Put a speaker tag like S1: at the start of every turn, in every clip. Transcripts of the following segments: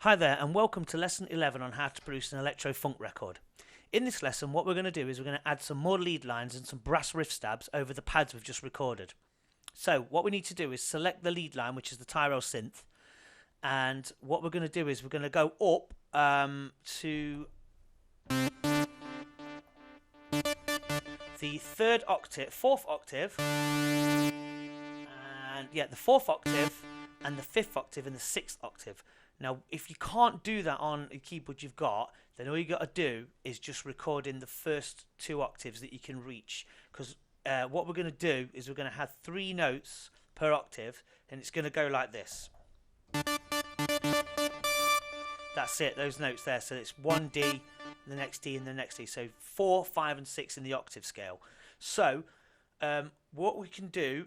S1: Hi there and welcome to lesson 11 on how to produce an electro-funk record. In this lesson what we're going to do is we're going to add some more lead lines and some brass riff stabs over the pads we've just recorded. So what we need to do is select the lead line, which is the Tyrell synth, and what we're going to do is we're going to go up to the third octave, fourth octave, and the fourth octave and the fifth octave and the sixth octave. Now, if you can't do that on a keyboard you've got, then all you got to do is just record in the first two octaves that you can reach. Because what we're going to do is we're going to have 3 notes per octave, and it's going to go like this. That's it, those notes there. So it's 1 D, the next D, and the next D. So 4, 5, and 6 in the octave scale. So what we can do,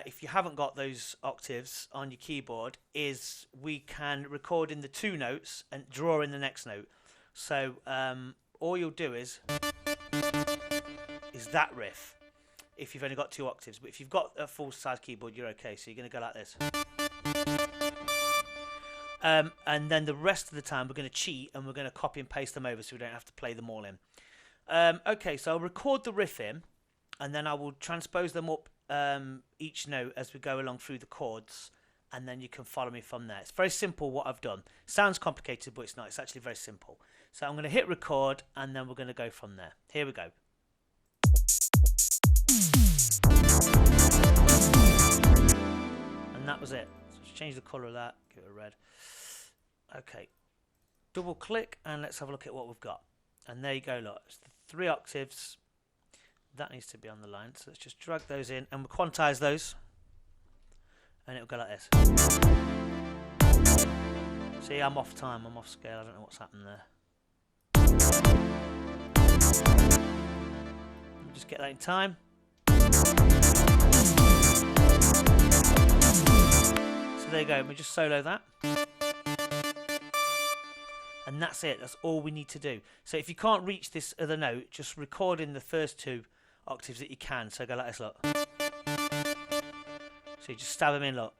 S1: if you haven't got those octaves on your keyboard, is we can record in the 2 notes and draw in the next note. So all you'll do is that riff if you've only got 2 octaves, but if you've got a full size keyboard you're okay. So you're going to go like this, and then the rest of the time we're going to cheat and we're going to copy and paste them over so we don't have to play them all in. Okay, so I'll record the riff in and then I will transpose them up each note as we go along through the chords, and then you can follow me from there. It's very simple what I've done. Sounds complicated, but it's not. It's actually very simple. So I'm going to hit record and then we're going to go from there. Here we go. And that was it. So let's change the colour of that, give it a red. Okay, double click and let's have a look at what we've got. And there you go, look, it's the 3 octaves. That needs to be on the line, so let's just drag those in and we'll quantize those, and it'll go like this. See, I'm off time, I'm off scale, I don't know what's happened there. We'll just get that in time. So there you go, we just solo that. And that's it, that's all we need to do. So if you can't reach this other note, just record in the first 2 octaves that you can. So go like this, look. So you just stab them in, look.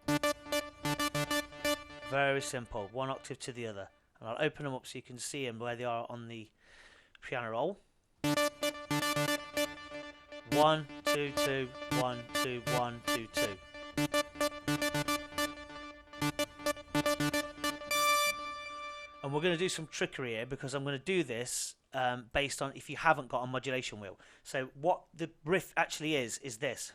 S1: Very simple, 1 octave to the other. And I'll open them up so you can see them where they are on the piano roll. 1, 2, 2, 1, 2, 1, 2, 2. And we're going to do some trickery here because I'm going to do this based on if you haven't got a modulation wheel. So what the riff actually is this.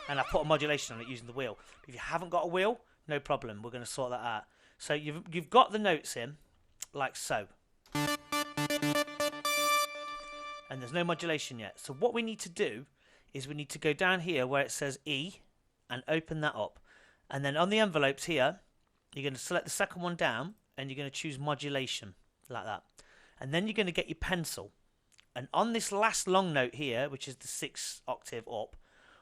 S1: And I put a modulation on it using the wheel. If you haven't got a wheel, no problem. We're going to sort that out. So you've got the notes in, like so. And there's no modulation yet. So what we need to do is we need to go down here where it says E and open that up. And then on the envelopes here, you're going to select the second one down and you're going to choose modulation, like that. And then you're going to get your pencil. And on this last long note here, which is the 6th octave up,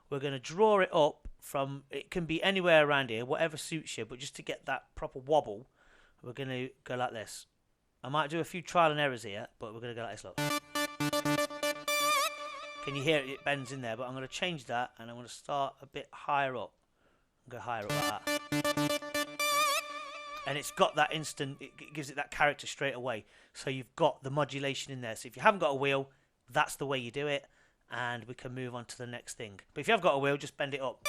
S1: we're going to draw it up from, it can be anywhere around here, whatever suits you, but just to get that proper wobble, we're going to go like this. I might do a few trial and errors here, but we're going to go like this, look. Can you hear it? It bends in there, but I'm going to change that and I'm going to start a bit higher up. Go higher up like that. And it's got that instant, it gives it that character straight away. So you've got the modulation in there. So if you haven't got a wheel, that's the way you do it. And we can move on to the next thing. But if you have got a wheel, just bend it up.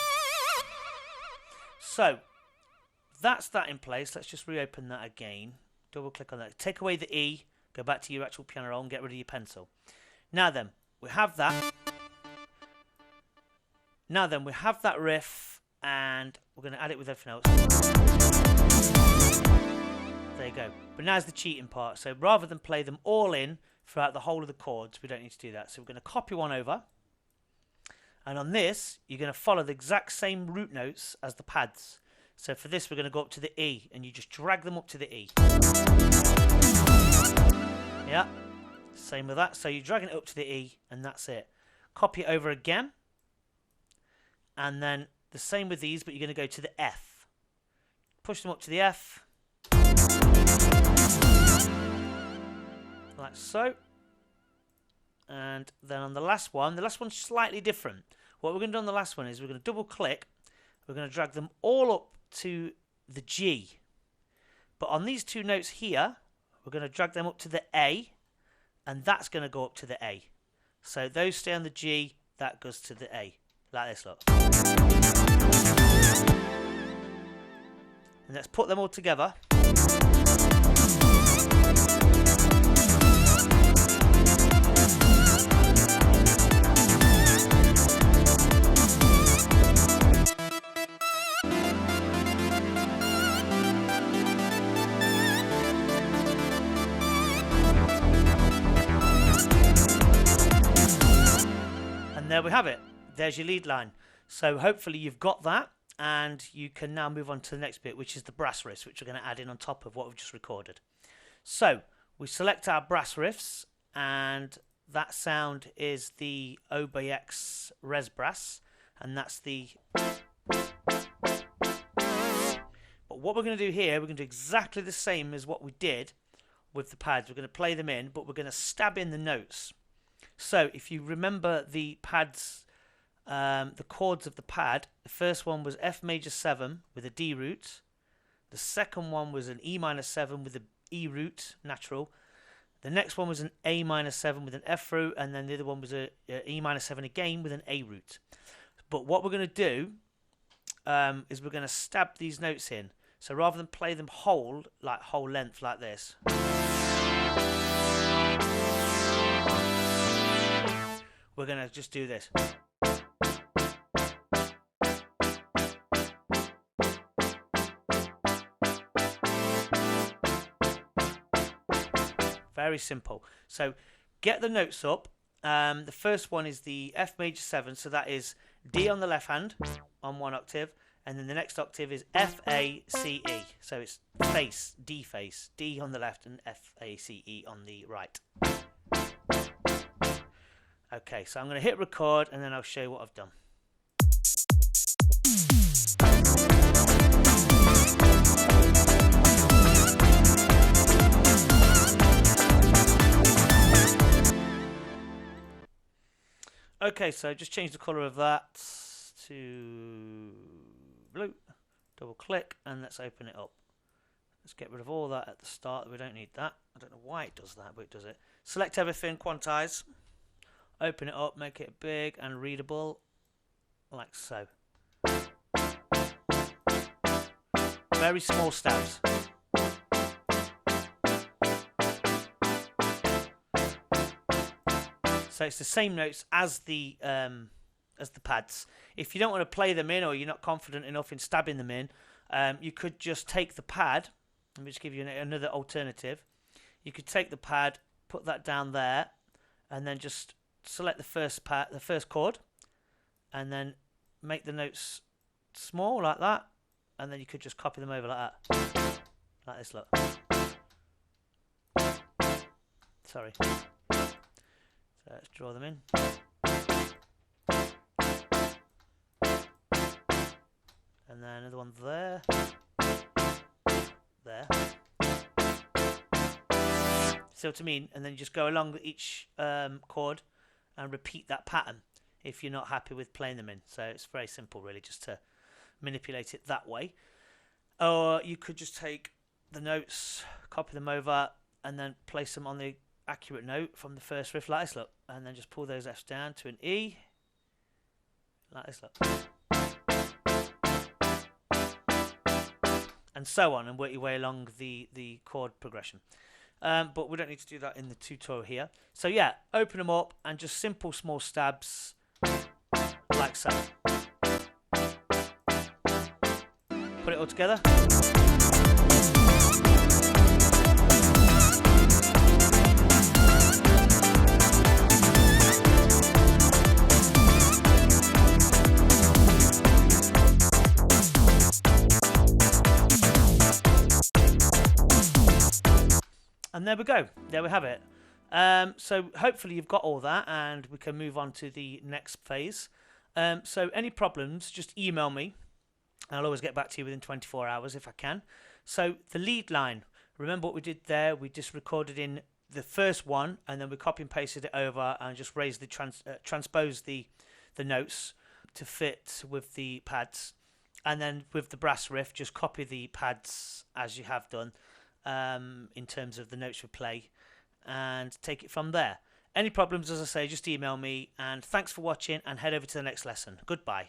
S1: So that's that in place. Let's just reopen that again. Double click on that. Take away the E. Go back to your actual piano roll and get rid of your pencil. Now then, we have that. Now then, we have that riff. And we're going to add it with everything else. There you go. But now's the cheating part. So rather than play them all in throughout the whole of the chords, we don't need to do that. So we're going to copy one over. And on this, you're going to follow the exact same root notes as the pads. So for this, we're going to go up to the E. And you just drag them up to the E. Yeah. Same with that. So you're dragging it up to the E. And that's it. Copy it over again. And then the same with these, but you're going to go to the F. Push them up to the F. Like so. And then on the last one's slightly different. What we're going to do on the last one is we're going to double click. We're going to drag them all up to the G. But on these two notes here, we're going to drag them up to the A, and that's going to go up to the A. So those stay on the G, that goes to the A. Like this, look. And let's put them all together. And there we have it. There's your lead line. So hopefully you've got that, and you can now move on to the next bit, which is the brass riffs, which we're going to add in on top of what we've just recorded. So we select our brass riffs, and that sound is the OBX Res Brass, and that's the... But what we're going to do here, we're going to do exactly the same as what we did with the pads. We're going to play them in, but we're going to stab in the notes. So if you remember the pads, the chords of the pad, the first one was F major 7 with a D root. The second one was an E minor 7 with an E root, natural. The next one was an A minor 7 with an F root, and then the other one was a E minor 7 again with an A root. But what we're going to do is we're going to stab these notes in. So rather than play them whole length like this, we're going to just do this. Very simple. So get the notes up. The first one is the F major 7, so that is D on the left hand on one octave, and then the next octave is F, A, C, E. So it's face, D on the left and F, A, C, E on the right. Okay, so I'm going to hit record and then I'll show you what I've done. Okay, so just change the colour of that to blue. Double click and let's open it up. Let's get rid of all that at the start. We don't need that. I don't know why it does that, but it does it. Select everything, quantize. Open it up, make it big and readable, like so. Very small stabs. So it's the same notes as the pads. If you don't want to play them in, or you're not confident enough in stabbing them in, you could just take the pad. Let me just give you another alternative. You could take the pad, put that down there, and then just select the first chord, and then make the notes small like that, and then you could just copy them over like that, like this. Look. Sorry. So let's draw them in. And then another one there. There. See what I mean? And then you just go along with each chord and repeat that pattern if you're not happy with playing them in. So it's very simple, really, just to manipulate it that way. Or you could just take the notes, copy them over, and then place them on the accurate note from the first riff, like this, look. And then just pull those Fs down to an E, like this, look. And so on, and work your way along the chord progression. But we don't need to do that in the tutorial here. So yeah, open them up and just simple small stabs, like so. Put it all together. And there we go. There we have it. So hopefully you've got all that, and we can move on to the next phase. So any problems, just email me. I'll always get back to you within 24 hours if I can. So the lead line, remember what we did there? We just recorded in the first one, and then we copy and pasted it over and just raised the transposed the notes to fit with the pads. And then with the brass riff, just copy the pads as you have done in terms of the notes for play and take it from there. Any problems, as I say, just email me. And thanks for watching and head over to the next lesson. Goodbye.